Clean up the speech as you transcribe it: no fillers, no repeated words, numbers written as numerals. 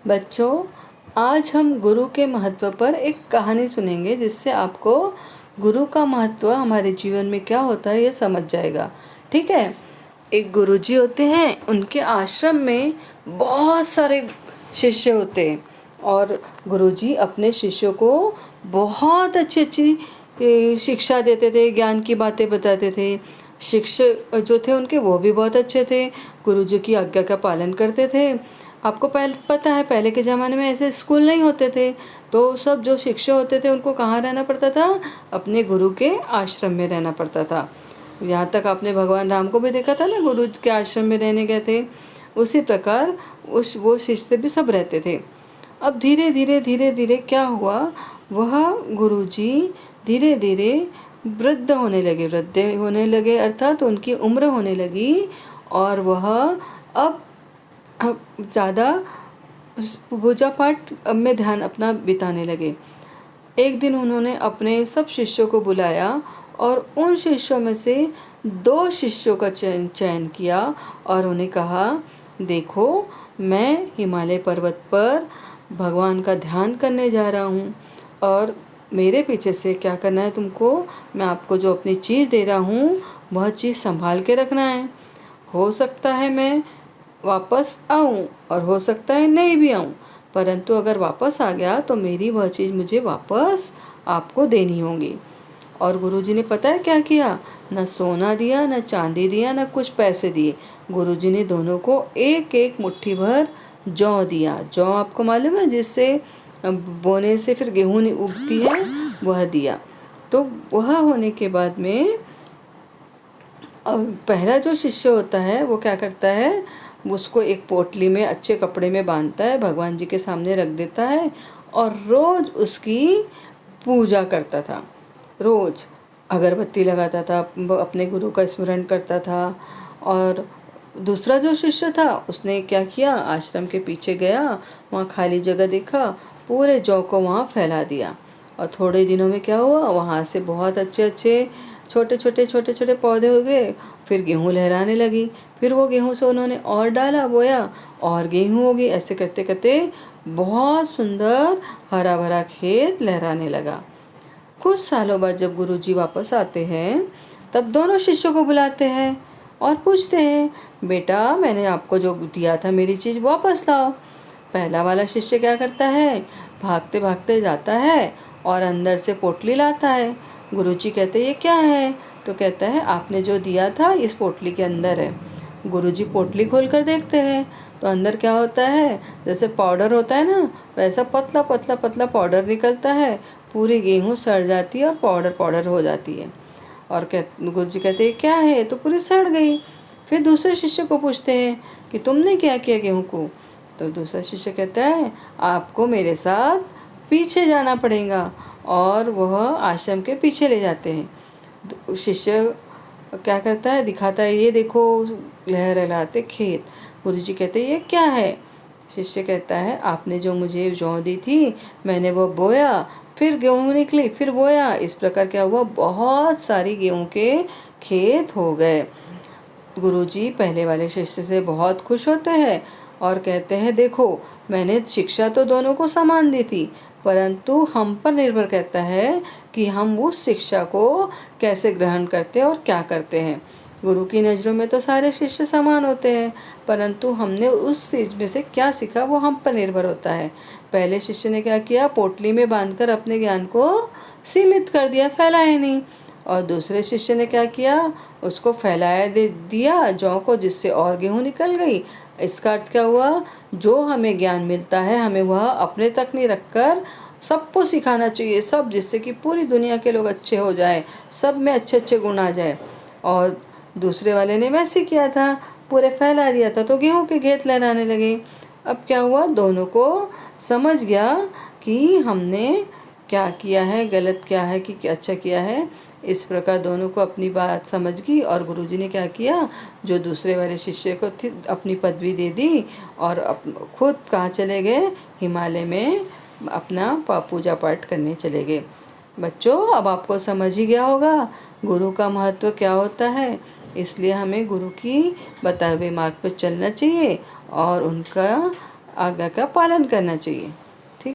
बच्चों, आज हम गुरु के महत्व पर एक कहानी सुनेंगे जिससे आपको गुरु का महत्व हमारे जीवन में क्या होता है ये समझ जाएगा। ठीक है। एक गुरुजी होते हैं, उनके आश्रम में बहुत सारे शिष्य होते हैं और गुरुजी अपने शिष्यों को बहुत अच्छी अच्छी शिक्षा देते थे, ज्ञान की बातें बताते थे। शिक्षक जो थे उनके वो भी बहुत अच्छे थे, गुरुजी की आज्ञा का पालन करते थे। आपको पता है पहले के ज़माने में ऐसे स्कूल नहीं होते थे, तो सब जो शिक्षक होते थे उनको कहाँ रहना पड़ता था? अपने गुरु के आश्रम में रहना पड़ता था। यहाँ तक आपने भगवान राम को भी देखा था ना, गुरु के आश्रम में रहने गए थे। उसी प्रकार वो शिष्य भी सब रहते थे। अब धीरे धीरे क्या हुआ, वह गुरुजी धीरे धीरे वृद्ध होने लगे अर्थात उनकी उम्र होने लगी और वह अब ज़्यादा पूजा पाठ में ध्यान अपना बिताने लगे। एक दिन उन्होंने अपने सब शिष्यों को बुलाया और उन शिष्यों में से 2 शिष्यों का चयन किया और उन्हें कहा, देखो, मैं हिमालय पर्वत पर भगवान का ध्यान करने जा रहा हूँ और मेरे पीछे से क्या करना है तुमको, मैं आपको जो अपनी चीज़ दे रहा हूँ वह चीज़ संभाल के रखना है। हो सकता है मैं वापस आऊँ और हो सकता है नहीं भी आऊँ, परंतु अगर वापस आ गया तो मेरी वह चीज़ मुझे वापस आपको देनी होगी। और गुरुजी ने पता है क्या किया? न सोना दिया, न चांदी दिया, न कुछ पैसे दिए। गुरुजी ने दोनों को एक एक मुट्ठी भर जौ दिया। जौ आपको मालूम है, जिससे बोने से फिर गेहूँ उगती है, वह दिया। तो वह होने के बाद में पहला जो शिष्य होता है वो क्या करता है, उसको एक पोटली में अच्छे कपड़े में बांधता है, भगवान जी के सामने रख देता है और रोज़ उसकी पूजा करता था। रोज़ अगरबत्ती लगाता था, अपने गुरु का स्मरण करता था। और दूसरा जो शिष्य था उसने क्या किया, आश्रम के पीछे गया, वहाँ खाली जगह देखा, पूरे जौ को वहाँ फैला दिया। और थोड़े दिनों में क्या हुआ, वहाँ से बहुत अच्छे छोटे छोटे पौधे हो गए। फिर गेहूँ लहराने लगी, फिर वो गेहूँ से उन्होंने और डाला, बोया और गेहूँ होगी। ऐसे करते करते बहुत सुंदर हरा भरा खेत लहराने लगा। कुछ सालों बाद जब गुरुजी वापस आते हैं तब दोनों शिष्यों को बुलाते हैं और पूछते हैं, बेटा, मैंने आपको जो दिया था मेरी चीज़ वापस लाओ। पहला वाला शिष्य क्या करता है, भागते भागते जाता है और अंदर से पोटली लाता है। गुरुजी कहते, ये क्या है? तो कहता है, आपने जो दिया था इस पोटली के अंदर है। गुरुजी पोटली खोल कर देखते हैं तो अंदर क्या होता है, जैसे पाउडर होता है ना, वैसा पतला पतला पतला पाउडर निकलता है। पूरी गेहूँ सड़ जाती है और पाउडर पाउडर हो जाती है। और गुरुजी कहते हैं, क्या है? तो पूरी सड़ गई। फिर दूसरे शिष्य को पूछते हैं कि तुमने क्या किया गेहूँ को? तो दूसरा शिष्य कहता है, आपको मेरे साथ पीछे जाना पड़ेगा। और वह आश्रम के पीछे ले जाते हैं। शिष्य क्या करता है, दिखाता है, ये देखो लहराते खेत। गुरुजी कहते हैं, ये क्या है? शिष्य कहता है, आपने जो मुझे जौ दी थी मैंने वो बोया, फिर गेहूँ निकली, फिर बोया। इस प्रकार क्या हुआ, बहुत सारी गेहूँ के खेत हो गए। गुरुजी पहले वाले शिष्य से बहुत खुश होते हैं और कहते हैं, देखो, मैंने शिक्षा तो दोनों को समान दी थी, परंतु हम पर निर्भर करता है कि हम उस शिक्षा को कैसे ग्रहण करते हैं और क्या करते हैं। गुरु की नज़रों में तो सारे शिष्य समान होते हैं, परंतु हमने उस चीज़ में से क्या सीखा वो हम पर निर्भर होता है। पहले शिष्य ने क्या किया, पोटली में बांधकर अपने ज्ञान को सीमित कर दिया, फैलाया नहीं। और दूसरे शिष्य ने क्या किया, उसको फैलाया दिया जौ को, जिससे और गेहूँ निकल गई। इसका अर्थ क्या हुआ, जो हमें ज्ञान मिलता है हमें वह अपने तक नहीं रखकर सबको सिखाना चाहिए, सब, जिससे कि पूरी दुनिया के लोग अच्छे हो जाएं, सब में अच्छे अच्छे गुण आ जाए। और दूसरे वाले ने वैसे किया था, पूरे फैला दिया था तो गेहूँ के खेत लहराने लगे। अब क्या हुआ, दोनों को समझ गया कि हमने क्या किया है, गलत क्या है कि अच्छा किया है। इस प्रकार दोनों को अपनी बात समझ गई और गुरुजी ने क्या किया, जो दूसरे वाले शिष्य को थी अपनी पदवी दे दी और खुद कहाँ चले गए, हिमालय में अपना पूजा पाठ करने चले गए। बच्चों, अब आपको समझ ही गया होगा गुरु का महत्व क्या होता है। इसलिए हमें गुरु की बताए हुए मार्ग पर चलना चाहिए और उनका आज्ञा का पालन करना चाहिए।